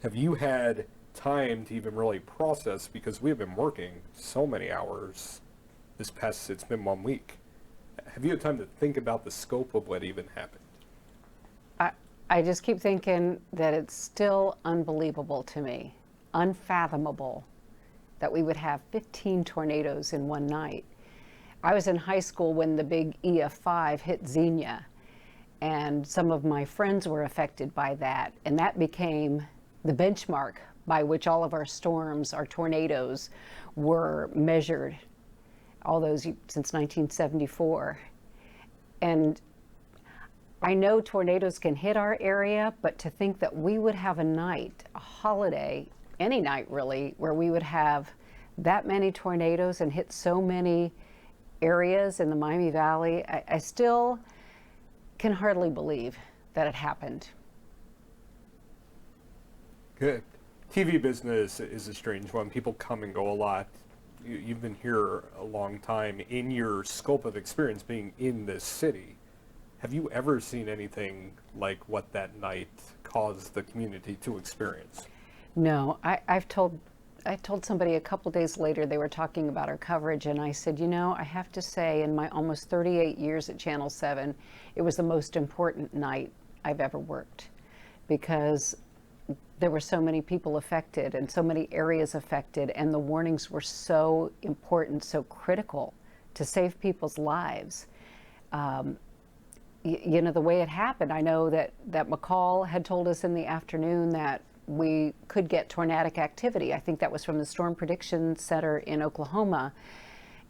Have you had time to even really process, because we have been working so many hours it's been 1 week. Have you had time to think about the scope of what even happened? I just keep thinking that it's still unbelievable to me, unfathomable, that we would have 15 tornadoes in one night. I was in high school when the big EF5 hit Xenia, and some of my friends were affected by that, and that became the benchmark by which all of our storms, our tornadoes, were measured, all those since 1974. And I know tornadoes can hit our area, but to think that we would have a night, a holiday, any night really, where we would have that many tornadoes and hit so many areas in the Miami Valley, I still can hardly believe that it happened. Good. TV business is a strange one. People come and go a lot. You've been here a long time. In your scope of experience being in this city, have you ever seen anything like what that night caused the community to experience? No, I told somebody a couple days later, they were talking about our coverage, and I said, you know, I have to say, in my almost 38 years at Channel 7, it was the most important night I've ever worked, because there were so many people affected and so many areas affected, and the warnings were so important, so critical to save people's lives. You know, the way it happened, I know that McCall had told us in the afternoon that we could get tornadic activity. I think that was from the Storm Prediction Center in Oklahoma.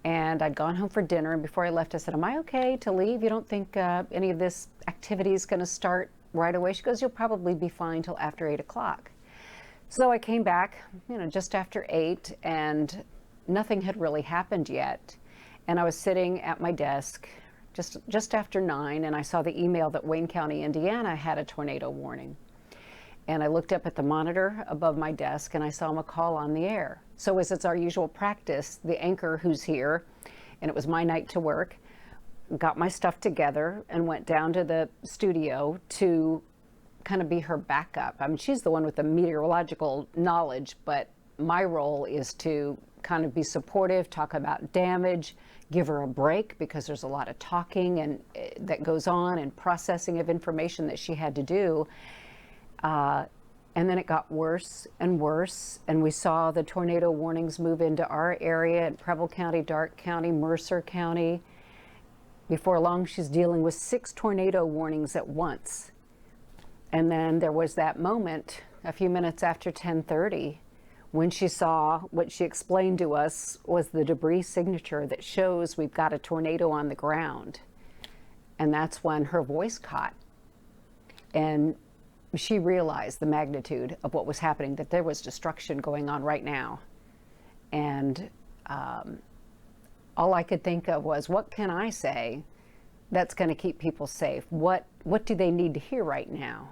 And I'd gone home for dinner, and before I left, I said, am I okay to leave? You don't think any of this activity is going to start right away? She goes, you'll probably be fine till after 8 o'clock. So I came back, you know, just after 8, and nothing had really happened yet. And I was sitting at my desk just after 9, and I saw the email that Wayne County, Indiana had a tornado warning. And I looked up at the monitor above my desk, and I saw McCall on the air. So as it's our usual practice, the anchor who's here, and it was my night to work, got my stuff together and went down to the studio to kind of be her backup. I mean, she's the one with the meteorological knowledge, but my role is to kind of be supportive, talk about damage, give her a break, because there's a lot of talking and that goes on, and processing of information that she had to do. And then it got worse and worse, and we saw the tornado warnings move into our area in Preble County, Darke County, Mercer County. Before long, she's dealing with 6 tornado warnings at once. And then there was that moment a few minutes after 10:30 when she saw what she explained to us was the debris signature that shows we've got a tornado on the ground. And that's when her voice caught. And she realized the magnitude of what was happening, that there was destruction going on right now. And all I could think of was, what can I say that's going to keep people safe? What do they need to hear right now?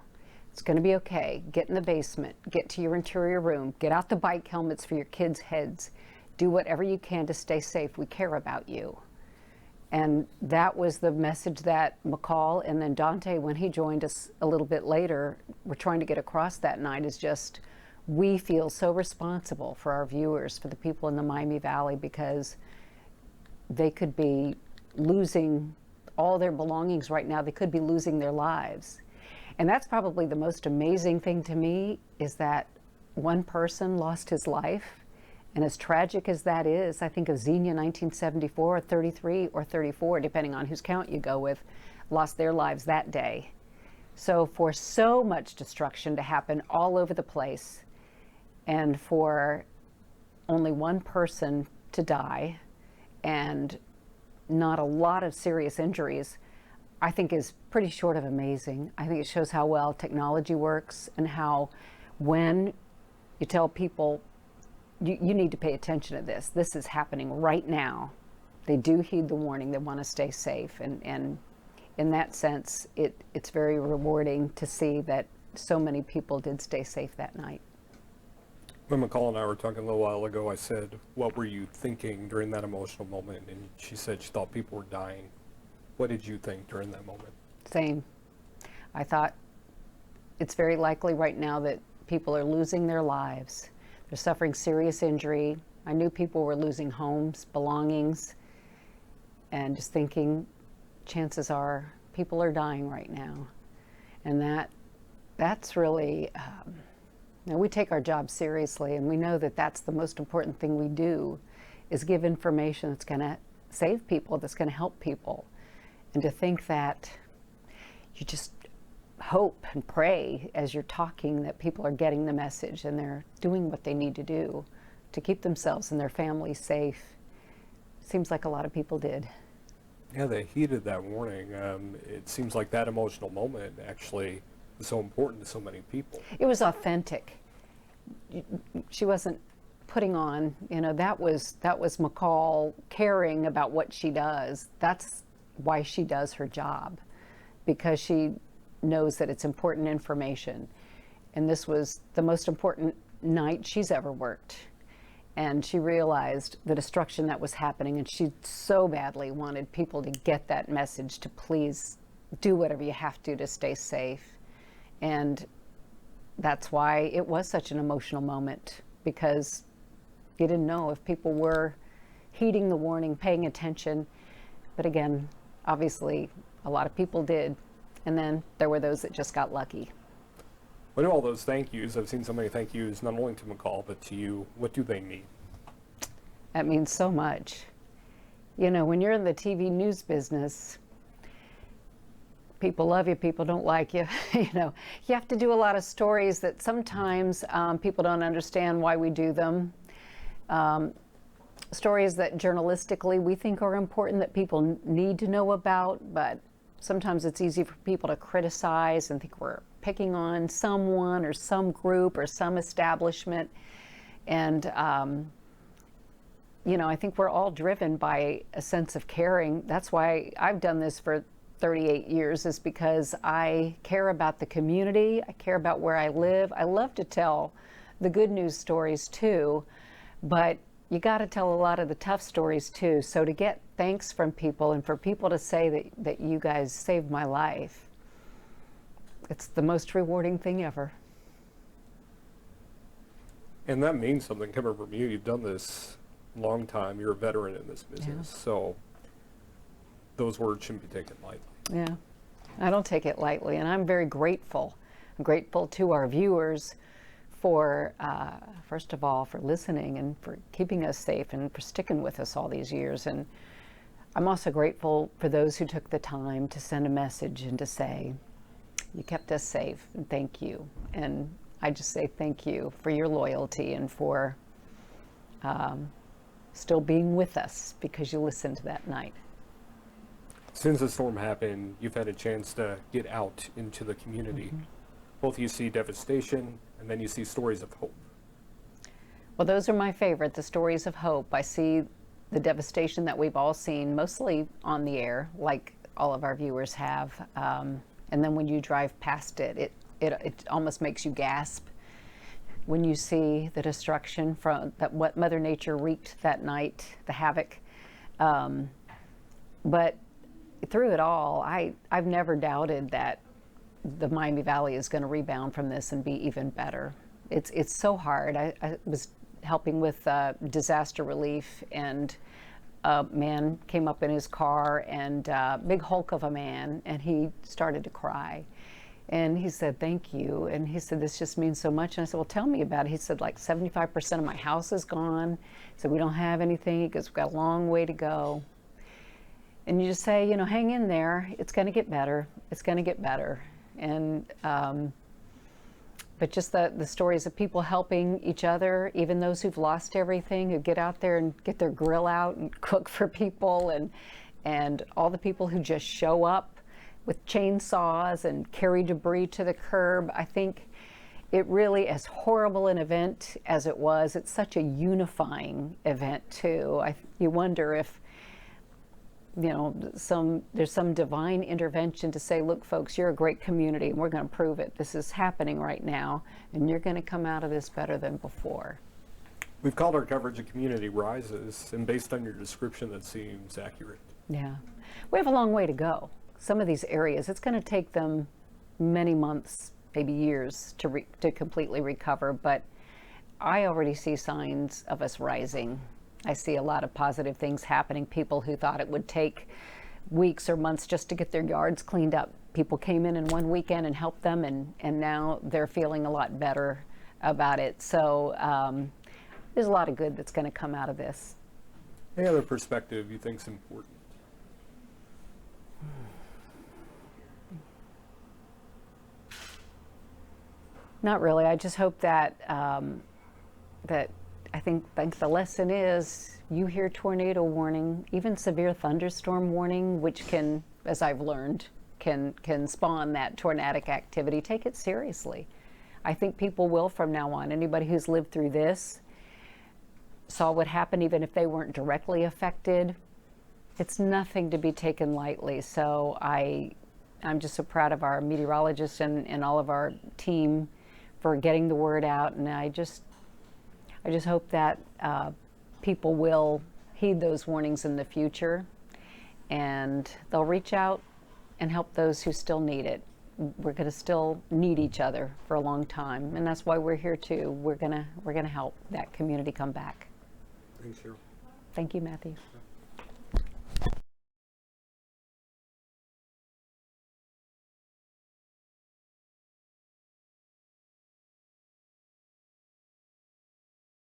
It's going to be okay. Get in the basement, get to your interior room, get out the bike helmets for your kids' heads, do whatever you can to stay safe. We care about you. And that was the message that McCall and then Dante, when he joined us a little bit later, were trying to get across that night, is just, we feel so responsible for our viewers, for the people in the Miami Valley, because they could be losing all their belongings right now. They could be losing their lives. And that's probably the most amazing thing to me, is that one person lost his life. And as tragic as that is, I think of Xenia 1974, or 33 or 34, depending on whose count you go with, lost their lives that day. So for so much destruction to happen all over the place, and for only one person to die, and not a lot of serious injuries, I think is pretty short of amazing. I think it shows how well technology works, and how when you tell people, you need to pay attention to this. This is happening right now. They do heed the warning. They want to stay safe. And in that sense, it's very rewarding to see that so many people did stay safe that night. When McCall and I were talking a little while ago, I said, what were you thinking during that emotional moment? And she said she thought people were dying. What did you think during that moment? Same. I thought it's very likely right now that people are losing their lives. They're suffering serious injury. I knew people were losing homes, belongings, and just thinking, chances are people are dying right now. And that's really, we take our job seriously, and we know that that's the most important thing we do, is give information that's going to save people, that's going to help people. And to think that you just hope and pray as you're talking that people are getting the message and they're doing what they need to do to keep themselves and their families safe. Seems like a lot of people did. Yeah, they heeded that warning. It seems like that emotional moment actually was so important to so many people. It was authentic. She wasn't putting on, that was McCall caring about what she does. That's why she does her job, because she knows that it's important information. And this was the most important night she's ever worked. And she realized the destruction that was happening, and she so badly wanted people to get that message to please do whatever you have to stay safe. And that's why it was such an emotional moment, because you didn't know if people were heeding the warning, paying attention. But again, obviously, a lot of people did. And then there were those that just got lucky. What do all those thank yous? I've seen so many thank yous, not only to McCall, but to you. What do they mean? That means so much. When you're in the TV news business, people love you, people don't like you. You have to do a lot of stories that sometimes people don't understand why we do them. Stories that journalistically we think are important, that people need to know about, but sometimes it's easy for people to criticize and think we're picking on someone or some group or some establishment. And, I think we're all driven by a sense of caring. That's why I've done this for 38 years, is because I care about the community. I care about where I live. I love to tell the good news stories too, but you got to tell a lot of the tough stories too. So to get thanks from people and for people to say that you guys saved my life, it's the most rewarding thing ever. And that means something coming from you. You've done this a long time. You're a veteran in this business. Yeah. So those words shouldn't be taken lightly. Yeah, I don't take it lightly, and I'm very grateful. I'm grateful to our viewers for, first of all, for listening and for keeping us safe and for sticking with us all these years. And I'm also grateful for those who took the time to send a message and to say, you kept us safe, and thank you. And I just say thank you for your loyalty and for still being with us, because you listened that night. Since the storm happened, you've had a chance to get out into the community. Mm-hmm. Both you see devastation, and then you see stories of hope. Well, those are my favorite, the stories of hope. I see the devastation that we've all seen, mostly on the air, like all of our viewers have. And then when you drive past it, it almost makes you gasp when you see the destruction from what Mother Nature wreaked that night, the havoc. But through it all, I've never doubted that the Miami Valley is going to rebound from this and be even better. It's so hard. I was helping with disaster relief, and a man came up in his car, and big hulk of a man, and he started to cry. And he said, thank you. And he said, this just means so much. And I said, well, tell me about it. He said, like 75% of my house is gone. He said, we don't have anything. He goes, we've got a long way to go. And you just say, hang in there. It's going to get better. It's going to get better. And, but just the stories of people helping each other, even those who've lost everything, who get out there and get their grill out and cook for people, and all the people who just show up with chainsaws and carry debris to the curb. I think it really, as horrible an event as it was, it's such a unifying event too. You wonder if, there's some divine intervention to say, look, folks, you're a great community, and we're going to prove it. This is happening right now, and you're going to come out of this better than before. We've called our coverage A Community Rises, and based on your description, that seems accurate. Yeah. We have a long way to go. Some of these areas, it's going to take them many months, maybe years to completely recover. But I already see signs of us rising. I see a lot of positive things happening. People who thought it would take weeks or months just to get their yards cleaned up. People came in one weekend and helped them, and now they're feeling a lot better about it. So there's a lot of good that's going to come out of this. Any other perspective you think is important? Not really. I just hope that that I think the lesson is you hear tornado warning, even severe thunderstorm warning, which can, as I've learned, can spawn that tornadic activity. Take it seriously. I think people will from now on. Anybody who's lived through this saw what happened, even if they weren't directly affected. It's nothing to be taken lightly. So I'm just so proud of our meteorologists and all of our team for getting the word out, and I just hope that people will heed those warnings in the future, and they'll reach out and help those who still need it. We're going to still need each other for a long time, and that's why we're here too. We're gonna help that community come back. Thanks, Cheryl. Thank you, Matthew. Yeah.